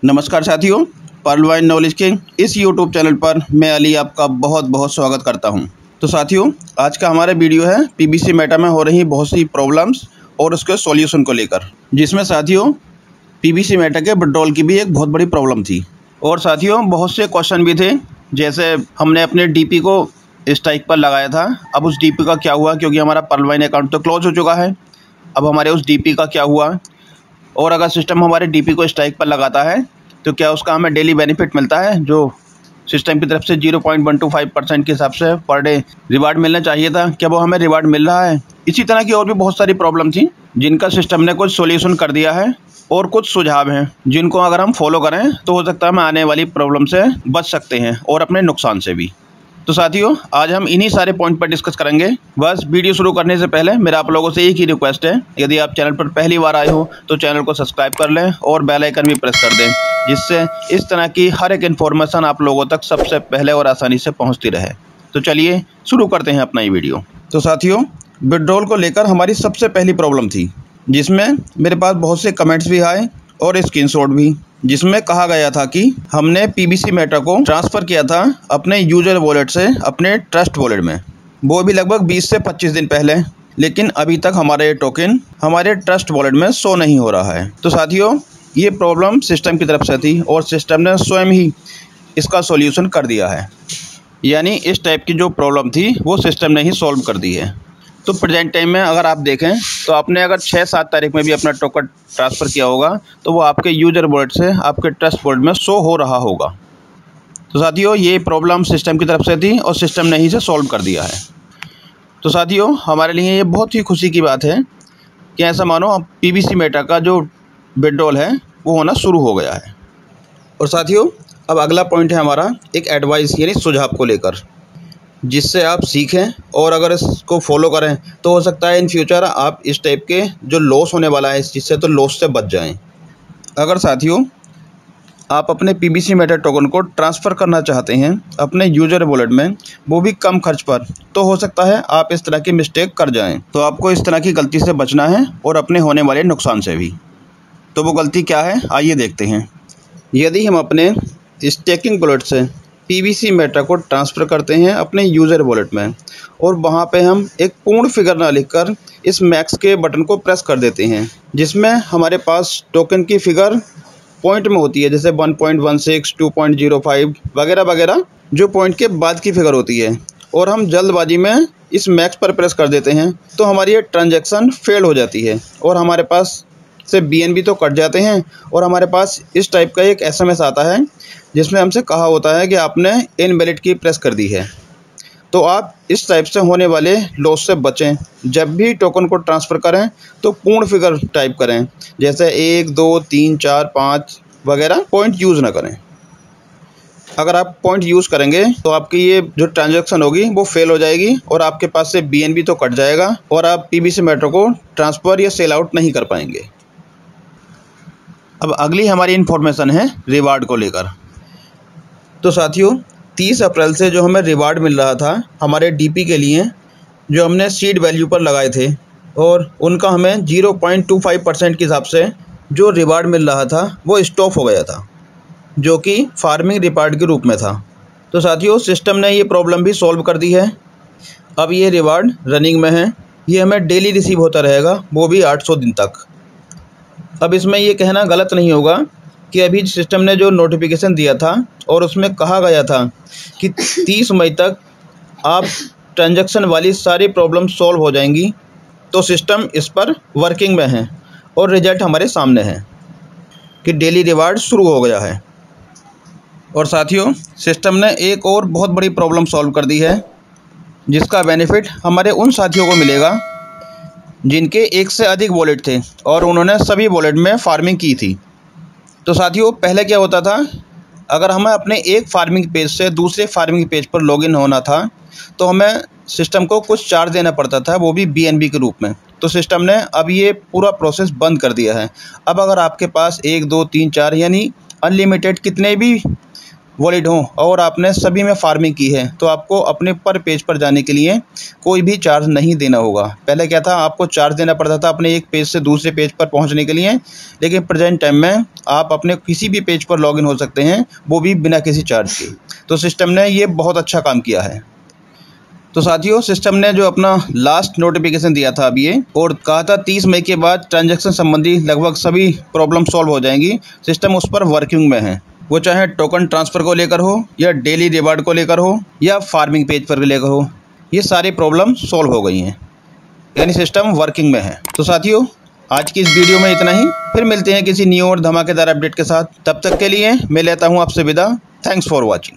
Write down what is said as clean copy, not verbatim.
नमस्कार साथियों, Perl wine knowledge के इस यूट्यूब चैनल पर मैं अली आपका बहुत बहुत स्वागत करता हूं। तो साथियों, आज का हमारा वीडियो है पीबीसी मेटा में हो रही बहुत सी प्रॉब्लम्स और उसके सॉल्यूशन को लेकर, जिसमें साथियों पीबीसी मेटा के विड्रॉल की भी एक बहुत बड़ी प्रॉब्लम थी। और साथियों बहुत से क्वेश्चन भी थे, जैसे हमने अपने डीपी को स्ट्राइक पर लगाया था, अब उस डीपी का क्या हुआ, क्योंकि हमारा पर्ल वाइन अकाउंट तो क्लोज हो चुका है। अब हमारे उस डीपी का क्या हुआ, और अगर सिस्टम हमारे डीपी को स्ट्राइक पर लगाता है तो क्या उसका हमें डेली बेनिफिट मिलता है, जो सिस्टम की तरफ से 0.125% के हिसाब से पर डे रिवार्ड मिलना चाहिए था, क्या वो हमें रिवार्ड मिल रहा है। इसी तरह की और भी बहुत सारी प्रॉब्लम थी, जिनका सिस्टम ने कुछ सॉल्यूशन कर दिया है और कुछ सुझाव हैं जिनको अगर हम फॉलो करें तो हो सकता है हम आने वाली प्रॉब्लम से बच सकते हैं और अपने नुकसान से भी। तो साथियों, आज हम इन्हीं सारे पॉइंट पर डिस्कस करेंगे। बस वीडियो शुरू करने से पहले मेरा आप लोगों से एक ही रिक्वेस्ट है, यदि आप चैनल पर पहली बार आए हो तो चैनल को सब्सक्राइब कर लें और बेल आइकन भी प्रेस कर दें, जिससे इस तरह की हर एक इन्फॉर्मेशन आप लोगों तक सबसे पहले और आसानी से पहुंचती रहे। तो चलिए शुरू करते हैं अपना ये वीडियो। तो साथियों, विड्रॉल को लेकर हमारी सबसे पहली प्रॉब्लम थी, जिसमें मेरे पास बहुत से कमेंट्स भी आए और स्क्रीनशॉट भी, जिसमें कहा गया था कि हमने पीबीसी मेटा को ट्रांसफ़र किया था अपने यूजर वॉलेट से अपने ट्रस्ट वॉलेट में, वो भी लगभग 20 से 25 दिन पहले, लेकिन अभी तक हमारा ये टोकन हमारे ट्रस्ट वॉलेट में शो नहीं हो रहा है। तो साथियों, ये प्रॉब्लम सिस्टम की तरफ से थी और सिस्टम ने स्वयं ही इसका सॉल्यूशन कर दिया है, यानी इस टाइप की जो प्रॉब्लम थी वो सिस्टम ने ही सॉल्व कर दी है। तो प्रेजेंट टाइम में अगर आप देखें तो आपने अगर 6-7 तारीख में भी अपना टोकन ट्रांसफ़र किया होगा तो वो आपके यूजर वॉलेट से आपके ट्रस्ट वॉलेट में शो हो रहा होगा। तो साथियों, ये प्रॉब्लम सिस्टम की तरफ से थी और सिस्टम ने ही इसे सॉल्व कर दिया है। तो साथियों, हमारे लिए ये बहुत ही खुशी की बात है कि ऐसा मानो अब पीबीसी मेटा का जो विड्रॉल है वो होना शुरू हो गया है। और साथियों, अब अगला पॉइंट है हमारा एक एडवाइस यानी सुझाव को लेकर, जिससे आप सीखें और अगर इसको फॉलो करें तो हो सकता है इन फ्यूचर आप इस टाइप के जो लॉस होने वाला है इस चीज़ से, तो लॉस से बच जाएं। अगर साथियों आप अपने पीबीसी मेटा टोकन को ट्रांसफ़र करना चाहते हैं अपने यूजर वॉलेट में, वो भी कम खर्च पर, तो हो सकता है आप इस तरह की मिस्टेक कर जाएं। तो आपको इस तरह की गलती से बचना है और अपने होने वाले नुकसान से भी। तो वो गलती क्या है, आइए देखते हैं। यदि हम अपने स्टेकिंग वॉलेट से पीबीसी मेटा को ट्रांसफ़र करते हैं अपने यूज़र वॉलेट में और वहाँ पे हम एक पूर्ण फिगर ना लिखकर इस मैक्स के बटन को प्रेस कर देते हैं, जिसमें हमारे पास टोकन की फिगर पॉइंट में होती है, जैसे 1.16, 2.05 वगैरह वगैरह, जो पॉइंट के बाद की फिगर होती है, और हम जल्दबाजी में इस मैक्स पर प्रेस कर देते हैं तो हमारी ये ट्रांजैक्शन फेल हो जाती है और हमारे पास से बीएनबी तो कट जाते हैं और हमारे पास इस टाइप का एक एसएमएस आता है जिसमें हमसे कहा होता है कि आपने इनवैलिड की प्रेस कर दी है। तो आप इस टाइप से होने वाले लॉस से बचें। जब भी टोकन को ट्रांसफ़र करें तो पूर्ण फिगर टाइप करें, जैसे 1, 2, 3, 4, 5 वगैरह पॉइंट यूज़ ना करें। अगर आप पॉइंट यूज़ करेंगे तो आपकी ये जो ट्रांजैक्शन होगी वो फेल हो जाएगी और आपके पास से बीएनबी तो कट जाएगा और आप पीबीसी मेटा को ट्रांसफ़र या सेल आउट नहीं कर पाएंगे। अब अगली हमारी इन्फॉर्मेशन है रिवार्ड को लेकर। तो साथियों, 30 अप्रैल से जो हमें रिवार्ड मिल रहा था हमारे डीपी के लिए, जो हमने सीड वैल्यू पर लगाए थे, और उनका हमें 0.25% के हिसाब से जो रिवार्ड मिल रहा था वो स्टॉप हो गया था, जो कि फार्मिंग रिवार्ड के रूप में था। तो साथियों, सिस्टम ने ये प्रॉब्लम भी सॉल्व कर दी है। अब ये रिवार्ड रनिंग में है, ये हमें डेली रिसीव होता रहेगा, वो भी 800 दिन तक। अब इसमें ये कहना गलत नहीं होगा कि अभी सिस्टम ने जो नोटिफिकेशन दिया था और उसमें कहा गया था कि 30 मई तक आप ट्रांजैक्शन वाली सारी प्रॉब्लम सॉल्व हो जाएंगी, तो सिस्टम इस पर वर्किंग में है और रिजल्ट हमारे सामने है कि डेली रिवार्ड शुरू हो गया है। और साथियों, सिस्टम ने एक और बहुत बड़ी प्रॉब्लम सॉल्व कर दी है, जिसका बेनिफिट हमारे उन साथियों को मिलेगा जिनके एक से अधिक वॉलेट थे और उन्होंने सभी वॉलेट में फार्मिंग की थी। तो साथियों, पहले क्या होता था, अगर हमें अपने एक फार्मिंग पेज से दूसरे फार्मिंग पेज पर लॉगिन होना था तो हमें सिस्टम को कुछ चार्ज देना पड़ता था, वो भी बीएनबी के रूप में। तो सिस्टम ने अब ये पूरा प्रोसेस बंद कर दिया है। अब अगर आपके पास 1, 2, 3, 4 यानी अनलिमिटेड कितने भी वैलिड हों और आपने सभी में फार्मिंग की है तो आपको अपने पर पेज पर जाने के लिए कोई भी चार्ज नहीं देना होगा। पहले क्या था, आपको चार्ज देना पड़ता था अपने एक पेज से दूसरे पेज पर पहुंचने के लिए, लेकिन प्रेजेंट टाइम में आप अपने किसी भी पेज पर लॉगिन हो सकते हैं, वो भी बिना किसी चार्ज के। तो सिस्टम ने ये बहुत अच्छा काम किया है। तो साथियों, सिस्टम ने जो अपना लास्ट नोटिफिकेशन दिया था अभी ये, और कहा था 30 मई के बाद ट्रांजैक्शन संबंधी लगभग सभी प्रॉब्लम सॉल्व हो जाएंगी। सिस्टम उस पर वर्किंग में है, वो चाहे टोकन ट्रांसफ़र को लेकर हो या डेली रिवार्ड को लेकर हो या फार्मिंग पेज पर लेकर हो, ये सारी प्रॉब्लम सॉल्व हो गई हैं, यानी सिस्टम वर्किंग में है। तो साथियों, आज की इस वीडियो में इतना ही। फिर मिलते हैं किसी न्यू और धमाकेदार अपडेट के साथ। तब तक के लिए मैं लेता हूँ आपसे विदा। Thanks for watching.